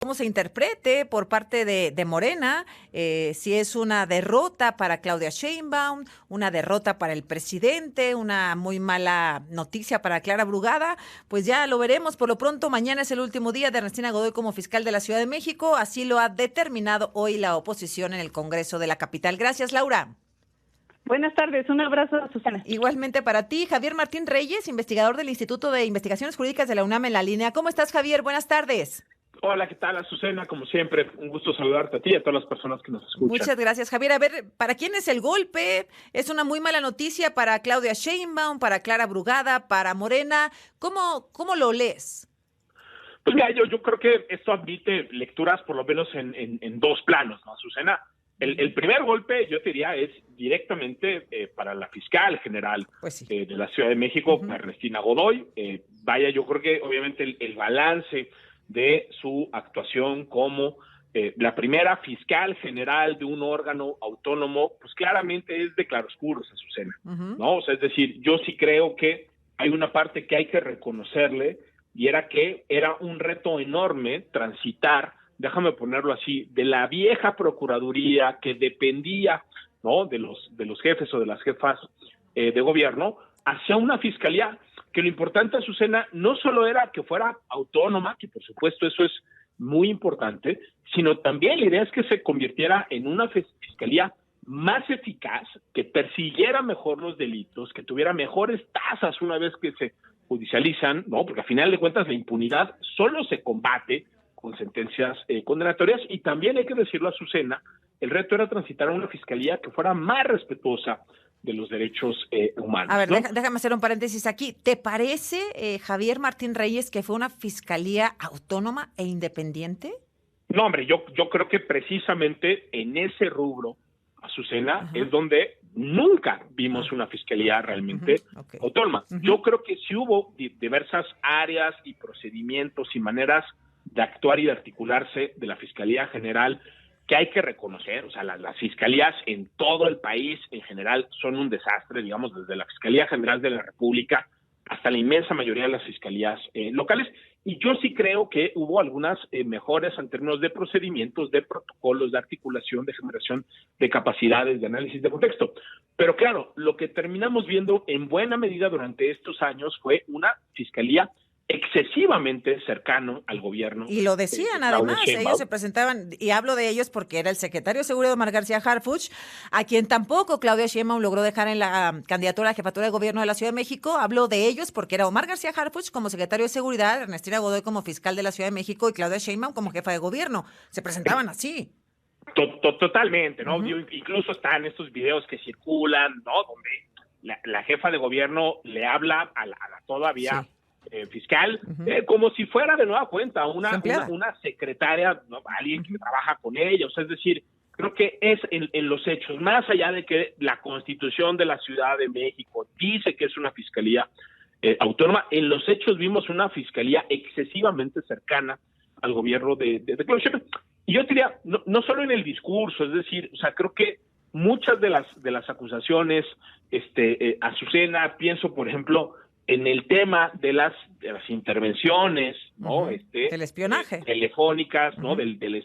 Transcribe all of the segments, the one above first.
cómo se interprete por parte de Morena, si es una derrota para Claudia Sheinbaum, una derrota para el presidente, una muy mala noticia para Clara Brugada, pues ya lo veremos. Por lo pronto, mañana es el último día de Ernestina Godoy como fiscal de la Ciudad de México, así lo ha determinado hoy la oposición en el Congreso de la capital. Gracias, Laura. Buenas tardes, un abrazo, Susana. Igualmente para ti, Javier Martín Reyes, investigador del Instituto de Investigaciones Jurídicas de la UNAM en la línea. ¿Cómo estás, Javier? Buenas tardes. Hola, ¿qué tal, Azucena? Como siempre, un gusto saludarte a ti y a todas las personas que nos escuchan. Muchas gracias, Javier. A ver, ¿para quién es el golpe? ¿Es una muy mala noticia para Claudia Sheinbaum, para Clara Brugada, para Morena? ¿Cómo lo lees? Pues mira, yo creo que esto admite lecturas por lo menos en dos planos, ¿no, Azucena? El primer golpe, yo te diría, es directamente para la fiscal general pues sí. De la Ciudad de México, Ernestina Godoy. Yo creo que obviamente el balance de su actuación como la primera fiscal general de un órgano autónomo, pues claramente es de claroscuros, Azucena, ¿no? O sea, es decir, yo sí creo que hay una parte que hay que reconocerle, y era que era un reto enorme transitar, déjame ponerlo así, de la vieja procuraduría que dependía, ¿no?, de los jefes o de las jefas de gobierno, hacia una fiscalía que lo importante, Azucena, no solo era que fuera autónoma, que por supuesto eso es muy importante, sino también la idea es que se convirtiera en una fiscalía más eficaz, que persiguiera mejor los delitos, que tuviera mejores tasas una vez que se judicializan, ¿no? Porque al final de cuentas la impunidad solo se combate con sentencias condenatorias, y también hay que decirlo, Azucena, el reto era transitar a una fiscalía que fuera más respetuosa de los derechos humanos. A ver, ¿no? déjame hacer un paréntesis aquí. ¿Te parece, Javier Martín Reyes, que fue una fiscalía autónoma e independiente? No, hombre, yo creo que precisamente en ese rubro, Azucena, es donde nunca vimos una fiscalía realmente autónoma. Yo creo que sí hubo diversas áreas y procedimientos y maneras de actuar y de articularse de la Fiscalía General que hay que reconocer. O sea, las fiscalías en todo el país en general son un desastre, digamos, desde la Fiscalía General de la República hasta la inmensa mayoría de las fiscalías locales, y yo sí creo que hubo algunas mejoras en términos de procedimientos, de protocolos, de articulación, de generación de capacidades, de análisis de contexto. Pero claro, lo que terminamos viendo en buena medida durante estos años fue una fiscalía excesivamente cercano al gobierno. Y lo decían además, ellos se presentaban, y hablo de ellos porque era el secretario de Seguridad, Omar García Harfuch, a quien tampoco Claudia Sheinbaum logró dejar en la candidatura a la jefatura de gobierno de la Ciudad de México. Hablo de ellos porque era Omar García Harfuch como secretario de Seguridad, Ernestina Godoy como fiscal de la Ciudad de México y Claudia Sheinbaum como jefa de gobierno. Se presentaban así. Totalmente, ¿no? Incluso están estos videos que circulan, ¿no?, donde la jefa de gobierno le habla a la todavía fiscal, como si fuera de nueva cuenta una secretaria, ¿no?, alguien que trabaja con ella. O sea, es decir, creo que es en los hechos, más allá de que la Constitución de la Ciudad de México dice que es una fiscalía autónoma, en los hechos vimos una fiscalía excesivamente cercana al gobierno de Claudia Sheinbaum. Y yo diría, no solo en el discurso, es decir, o sea, creo que muchas de las acusaciones, Azucena, pienso, por ejemplo, en el tema de las intervenciones, ¿no? Del espionaje. Telefónicas, ¿no? Del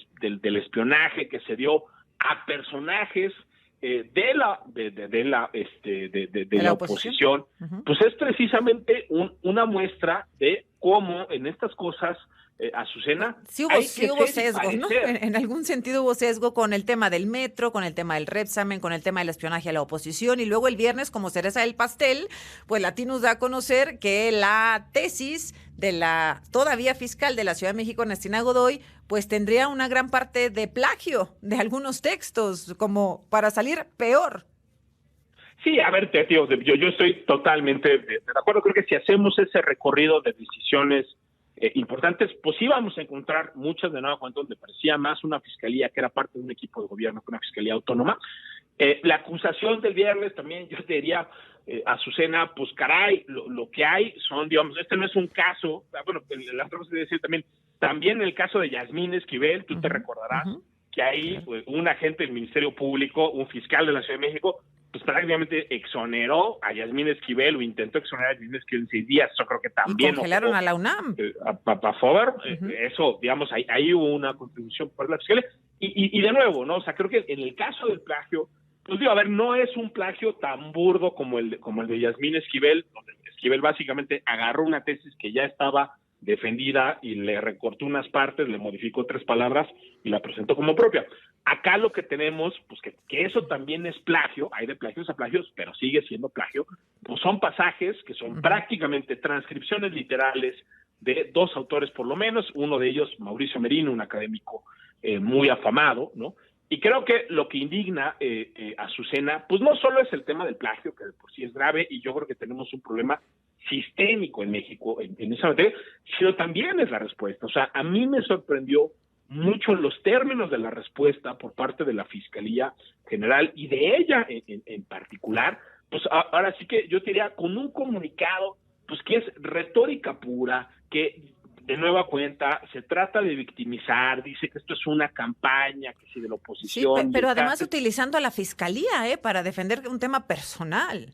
espionaje que se dio a personajes de la oposición. Pues es precisamente una muestra de cómo en estas cosas, Azucena, sí hubo sesgo, ¿no? En algún sentido hubo sesgo con el tema del metro, con el tema del Repsamen, con el tema del espionaje a la oposición, y luego el viernes, como cereza del pastel, pues Latinos da a conocer que la tesis de la todavía fiscal de la Ciudad de México, Ernestina Godoy, pues tendría una gran parte de plagio de algunos textos, como para salir peor. Sí, a ver, tío, yo estoy totalmente de acuerdo. Creo que si hacemos ese recorrido de decisiones importantes, pues íbamos a encontrar muchas de nueva cuenta donde parecía más una fiscalía que era parte de un equipo de gobierno que una fiscalía autónoma. La acusación del viernes también, yo te diría, Azucena, pues caray, lo que hay son, digamos, este no es un caso, bueno, la otra cosa es decir también el caso de Yasmín Esquivel, tú te recordarás que ahí un agente del Ministerio Público, un fiscal de la Ciudad de México, pues prácticamente exoneró a Yasmín Esquivel o intentó exonerar a Yasmín Esquivel en 6 días. Eso creo que también... Y congelaron a la UNAM. A favor, eso, digamos, ahí hubo una contribución por la fiscalía. Y de nuevo, ¿no? O sea, creo que en el caso del plagio, pues digo, a ver, no es un plagio tan burdo como el de Yasmín Esquivel, donde Esquivel básicamente agarró una tesis que ya estaba defendida y le recortó unas partes, le modificó 3 palabras y la presentó como propia. Acá lo que tenemos, pues que eso también es plagio, hay de plagios a plagios, pero sigue siendo plagio, pues son pasajes que son prácticamente transcripciones literales de 2 autores por lo menos, uno de ellos Mauricio Merino, un académico muy afamado, ¿no? Y creo que lo que indigna a Azucena, pues no solo es el tema del plagio, que de por sí es grave, y yo creo que tenemos un problema sistémico en México en esa materia, sino también es la respuesta. O sea, a mí me sorprendió mucho los términos de la respuesta por parte de la Fiscalía General y de ella en particular, pues ahora sí que yo te diría con un comunicado, pues que es retórica pura, que de nueva cuenta se trata de victimizar, dice que esto es una campaña, que si de la oposición... Sí, pero además utilizando a la Fiscalía para defender un tema personal.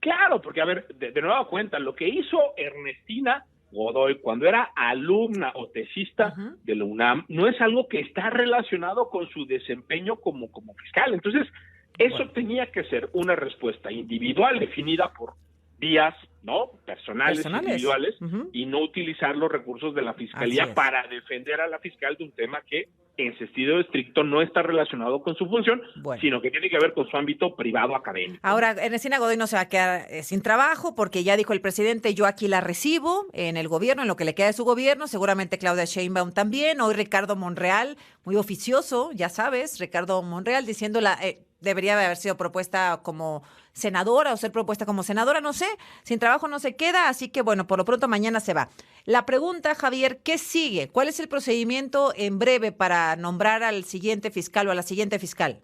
Claro, porque a ver, de nueva cuenta, lo que hizo Ernestina Godoy cuando era alumna o tesista de la UNAM no es algo que está relacionado con su desempeño como fiscal. Entonces, eso tenía que ser una respuesta individual definida por vías, ¿no? Personales. Individuales, y no utilizar los recursos de la Fiscalía para defender a la fiscal de un tema que en sentido estricto no está relacionado con su función, sino que tiene que ver con su ámbito privado académico. Ahora, Ernestina Godoy no se va a quedar sin trabajo porque ya dijo el presidente, yo aquí la recibo en el gobierno, en lo que le queda de su gobierno, seguramente Claudia Sheinbaum también, hoy Ricardo Monreal, muy oficioso, ya sabes, Ricardo Monreal diciéndola... debería haber sido propuesta como senadora o ser propuesta como senadora, no sé, sin trabajo no se queda, así que bueno, por lo pronto mañana se va. La pregunta, Javier, ¿qué sigue? ¿Cuál es el procedimiento en breve para nombrar al siguiente fiscal o a la siguiente fiscal?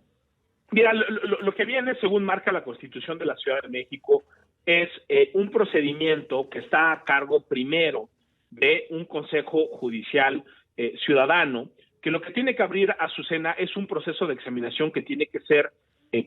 Mira, lo que viene, según marca la Constitución de la Ciudad de México, es un procedimiento que está a cargo primero de un Consejo Judicial Ciudadano, que lo que tiene que abrir Azucena es un proceso de examinación que tiene que ser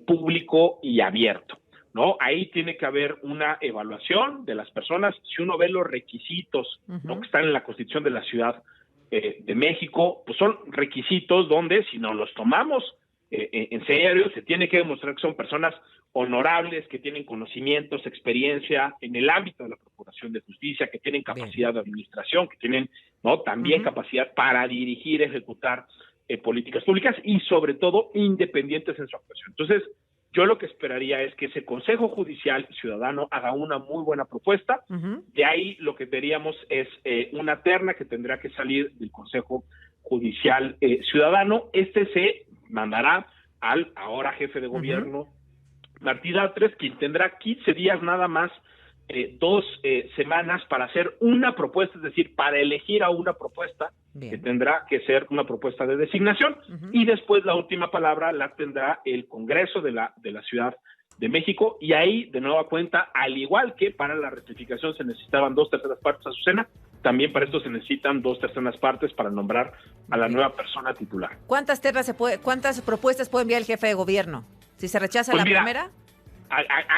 público y abierto, ¿no? Ahí tiene que haber una evaluación de las personas. Si uno ve los requisitos, ¿no?, que están en la Constitución de la Ciudad de México, pues son requisitos donde, si no los tomamos en serio, se tiene que demostrar que son personas honorables, que tienen conocimientos, experiencia en el ámbito de la Procuración de Justicia, que tienen capacidad de administración, que tienen, ¿no?, también capacidad para dirigir, ejecutar políticas públicas y sobre todo independientes en su actuación. Entonces, yo lo que esperaría es que ese Consejo Judicial Ciudadano haga una muy buena propuesta. De ahí lo que veríamos es una terna que tendrá que salir del Consejo Judicial Ciudadano. Este se mandará al ahora jefe de gobierno, Martí Batres, quien tendrá 15 días nada más, 2 semanas para hacer una propuesta, es decir, para elegir a una propuesta que tendrá que ser una propuesta de designación, y después la última palabra la tendrá el Congreso de la Ciudad de México, y ahí, de nueva cuenta, al igual que para la ratificación se necesitaban 2/3 partes, Azucena, también para esto se necesitan 2/3 partes para nombrar a la nueva persona titular. ¿Cuántas propuestas puede enviar el jefe de gobierno? Si se rechaza la primera...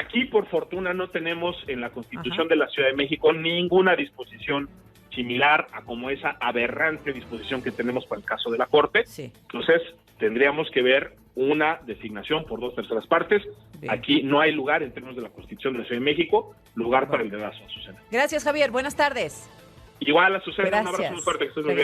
Aquí, por fortuna, no tenemos en la Constitución de la Ciudad de México ninguna disposición similar a como esa aberrante disposición que tenemos para el caso de la Corte. Entonces, tendríamos que ver una designación por 2/3 partes. Aquí no hay lugar, en términos de la Constitución de la Ciudad de México, lugar para el dedazo, Azucena. Gracias, Javier. Buenas tardes. Igual, Azucena, un abrazo muy fuerte. Que estés muy bien.